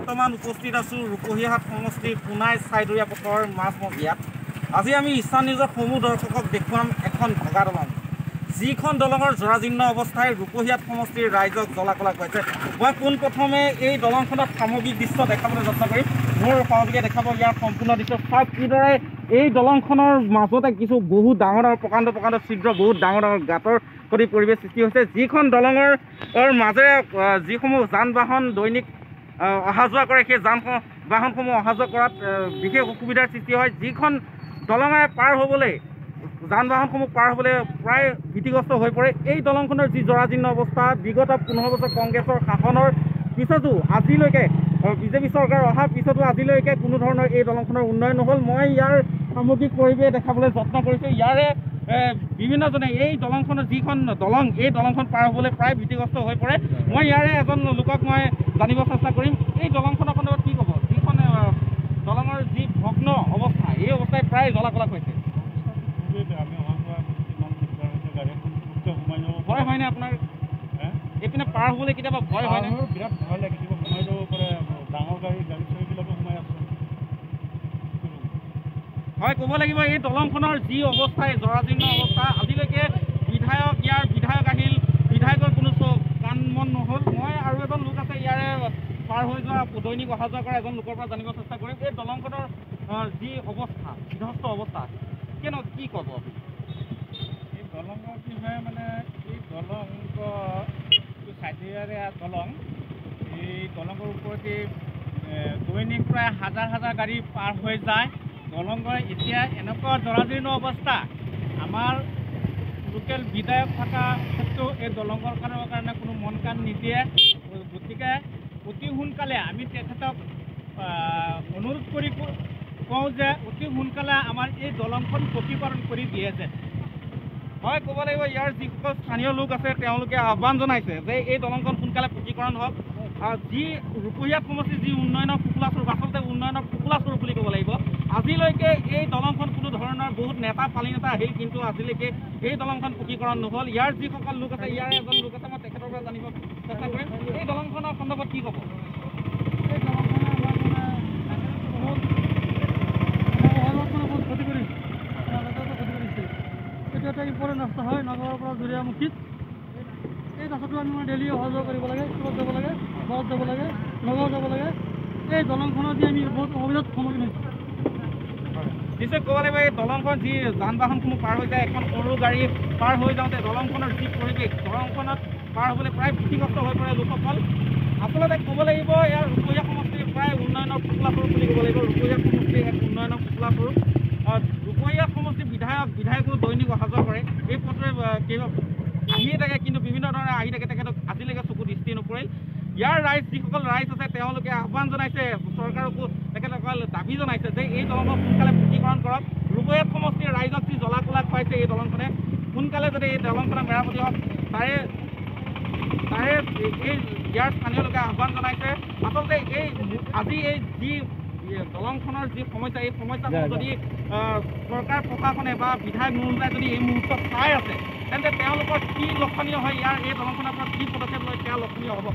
বৰ্তমান উপস্থিত আছোঁ ৰূপহীহাট সমষ্টিৰ পোনাই চাইদৰীয়া পথৰ মাজমজিয়াত। আজি আমি ইষ্টাৰ নিউজৰ সমূহ দৰ্শকক দেখুৱাম এখন ভগা দলং, যিখন দলঙৰ জৰাজীৰ্ণ অৱস্থাই ৰূপহীহাট সমষ্টিৰ ৰাইজক জ্বলা-কলা কৰিছে। মই পোনপ্ৰথমে এই দলংখনত সামগ্ৰিক দৃশ্য দেখাবলৈ যত্ন কৰিম। মোৰ সহযোগীয়ে দেখাব ইয়াৰ সম্পূৰ্ণ দৃশ্য। চাওক কিদৰে এই দলংখনৰ মাজতে কিছু বহুত ডাঙৰ প্ৰকাণ্ড ছিদ্ৰ, বহুত ডাঙৰ গাঁতৰ সদৃশ পৰিৱেশ সৃষ্টি হৈছে। যিখন দলঙৰ মাজেৰে যিসমূহ যান বাহন দৈনিক অহা যোৱা কৰে, সেই যান বাহনসমূহ অহা যোৱা কৰাত বিশেষ অসুবিধাৰ সৃষ্টি হয়। যিখন দলঙেৰে পাৰ হ'বলৈ যান বাহনসমূহ পাৰ হ'বলৈ প্ৰায় ভীতিগ্ৰস্ত হৈ পৰে। এই দলংখনৰ যি জৰাজীৰ্ণ অৱস্থা, বিগত 15 বছৰ কংগ্ৰেছৰ শাসনৰ পিছতো আজিলৈকে বিজেপি চৰকাৰ অহাৰ পিছতো আজিলৈকে কোনো ধৰণৰ এই দলংখনৰ উন্নয়ন নহ'ল। মই ইয়াৰ সামগ্ৰিক পৰিৱেশ দেখাবলৈ যত্ন কৰিছোঁ। ইয়াৰে বিভিন্নজনে এই দলংখনৰ যিখন দলং, এই দলংখন পাৰ হ'বলৈ প্ৰায় ভীতিগ্ৰস্ত হৈ পৰে। মই ইয়াৰে এজন লোকক মই জানিব চেষ্টা কৰিম, এই দলংখনৰ সন্দৰ্ভত কি ক'ব? যিখন দলঙৰ যি ভগ্ন অৱস্থা, এই অৱস্থাই প্ৰায় জ্বলা-কলা কৰিছে। ভয় হয়নে আপোনাৰ? এইপিনে পাৰ হ'বলৈ কেতিয়াবা ভয় হয়নে? বিৰাট ভয় লাগে, কিবা সোমাই যাব পাৰে, ডাঙৰ গাড়ী-চাড়ীবিলাকো সোমাই আছে। হয়, ক'ব লাগিব এই দলংখনৰ যি অৱস্থা, এই জৰাজীৰ্ণ অৱস্থা, আজিলৈকে বিধায়ক আহিল, বিধায়কৰ কোনো কাণ মন নহ'ল। মই আৰু এজন লোক আছে ইয়াৰে পাৰ হৈ যোৱা, দৈনিক অহা যোৱা কৰা এজন লোকৰ পৰা জানিব চেষ্টা কৰিম। এই দলংখনৰ যি অৱস্থা, বিধ্বস্ত অৱস্থা, কি ক'ব? এই দলঙৰ বিষয়ে মানে এই দলংটো চাইডেৰীয়া দলং, এই দলঙৰ ওপৰতে দৈনিক প্ৰায় হাজাৰ গাড়ী পাৰ হৈ যায়। দলঙৰ এতিয়া এনেকুৱা জৰাজীৰ্ণ অৱস্থা, আমাৰ লোকেল বিধায়ক থকা ক্ষেত্ৰেও এই দলঙৰ কাৰণে কোনো মন কাণ নিদিয়ে। গতিকে অতি সোনকালে আমি তেখেতক অনুৰোধ কৰি কওঁ যে অতি সোনকালে আমাৰ এই দলংখন পকীকৰণ কৰি দিয়ে যে। হয়, ক'ব লাগিব ইয়াৰ যিসকল স্থানীয় লোক আছে তেওঁলোকে আহ্বান জনাইছে যে এই দলংখন সোনকালে পকীকৰণ হওক। যি ৰূপহীহাট সমষ্টিৰ যি উন্নয়নৰ ফুকুলাস্বৰূপ, আচলতে উন্নয়নৰ ফুকুলাস্বৰূপ বুলি ক'ব লাগিব। আজিলৈকে এই দলংখন কোনো ধৰণৰ বহুত নেতা পালি নেতা আহিল, কিন্তু আজিলৈকে এই দলংখন পকীকৰণ নহ'ল। ইয়াৰ যিসকল লোক আছে, ইয়াৰে এজন লোক আছে, মই তেখেতৰ পৰা জানিব চেষ্টা কৰিম। এই দলংখনৰ সন্দৰ্ভত কি ক'ব? এই দলংখনে আমাক বহুত ক্ষতি কৰিছে, এইটো এটা ইম্পৰ্টেণ্ট ৰাস্তা হয় নগৰৰ পৰা জুৰিয়ামুখীত। এই ৰাস্তাটো আমি ডেইলি অহা যোৱা কৰিব লাগে, স্কুলত যাব লাগে, ঘৰত যাব লাগে, নগাঁও যাব লাগে। এই দলংখনত দি আমি বহুত অসুবিধাৰ সন্মুখীন হৈছোঁ। নিশ্চয় ক'ব লাগিব এই দলংখন যি যান বাহনসমূহ পাৰ হৈ যায়, এখন সৰু গাড়ী পাৰ হৈ যাওঁতে দলংখনৰ যি পৰিৱেশ, দলংখনত পাৰ হ'বলৈ প্ৰায় ভীতিগ্ৰস্ত হৈ পৰে লোকসকল। আচলতে ক'ব লাগিব ইয়াৰ ৰূপহীহাট সমষ্টিৰ প্ৰায় উন্নয়নৰ ফুকুলাস্বৰূপ বুলি ক'ব লাগিব। ৰূপহীহাট সমষ্টিৰ এক উন্নয়নৰ ফুকুলাস্বৰূপ। ৰূপহীহাট সমষ্টিৰ বিধায়কো দৈনিক অহা যোৱা কৰে, এই পথে আহিয়ে থাকে, কিন্তু বিভিন্ন ধৰণে আহি থাকে, তেখেতক আজিলৈকে চকু দৃষ্টি নপৰিল। ইয়াৰ যিসকল ৰাইজ আছে তেওঁলোকে আহ্বান জনাইছে চৰকাৰকো, তেখেতসকল দাবী জনাইছে যে এই দলংখন সোনকালে পকীকৰণ কৰক। ৰূপহীহাট সমষ্টিৰ ৰাইজক যি জ্বলা-কলা খুৱাইছে এই দলংখনে, সোনকালে যদি এই দলংখনৰ মেৰামতি হওক, তাৰে ইয়াৰ স্থানীয় লোকে আহ্বান জনাইছে। আচলতে আজি এই যি দলংখনৰ যি সমস্যা, এই সমস্যাসমূহ যদি চৰকাৰ প্ৰশাসনে বা বিধায়ক মহোদয়ে যদি এই মুহূৰ্তত চাই আছে, তেন্তে তেওঁলোকৰ কি লক্ষণীয় হয়, এই দলংখনৰ পৰা কি পদক্ষেপ লয় সেয়া লক্ষণীয় হ'ব।